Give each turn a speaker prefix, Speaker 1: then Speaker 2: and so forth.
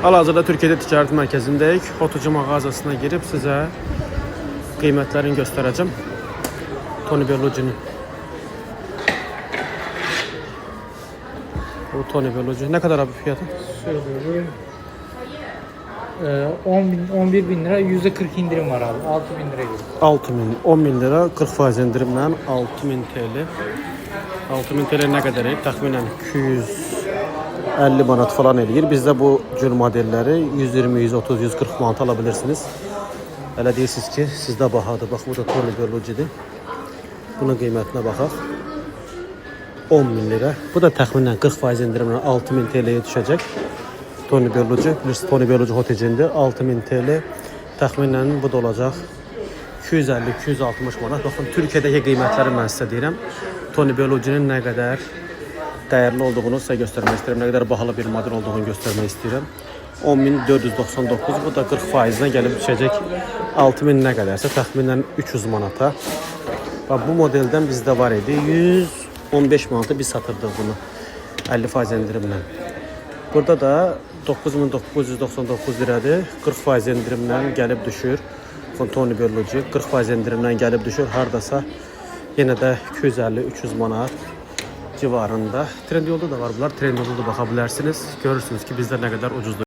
Speaker 1: Hal-hazırda Türkiye'de ticaret mərkəzindəyik. Otucu mağazasına girib sizə qiymətlərini göstərəcəm. Tony Bellucci'nin. Bu Tony Bellucci. Ne kadar abi fiyatı?
Speaker 2: Söylüyorum. 11 bin lira, %40 indirim var abi. 6 bin lira gibi.
Speaker 1: 10 bin lira 40% indirimle 6000 TL. 6000 TL ne kadar? Təxminən 250 manat falan eləyir. Bizdə bu cür modelləri 120, 130, 140 manat alabilirsiniz. Elə deyirsiniz ki, sizdə bahadır. Bax, bu da Tony Bellucci'dir. Bunun qiymətinə baxaq. 10 bin lira. Bu da təxminən 40% indirimlə 6000 TL'ye düşəcək. Tony Bellucci, bilirsiniz Tony Bellucci hotecindir. 6000 TL. Təxminən bu da olacaq 250-260 manat. Baxın, Türkiyədəki qiymətləri mən sizə deyirəm. Tony Bellucci'nin nə qədər dəyərli olduğunu sizə göstərmək istəyirəm. Nə qədər bahalı bir model olduğunu göstərmək istəyirəm. 10.499, bu da 40%-nə gəlib düşəcək 6000 nə qədərsə, təxminən 300 manata. Bu modeldən bizdə var idi. 115 manata biz satırdıq bunu 50% indirimlə. Burada da 9999 liradır. 40% indirimlə gəlib düşür. Tony Bellucci 40% indirimlə gəlib düşür. Hardasa yenə də 250-300 manat civarında. Trendyolda da var bunlar. Trendyolda da baxa bilərsiniz. Görürsünüz ki, bizdə nə qədər ucuzdur.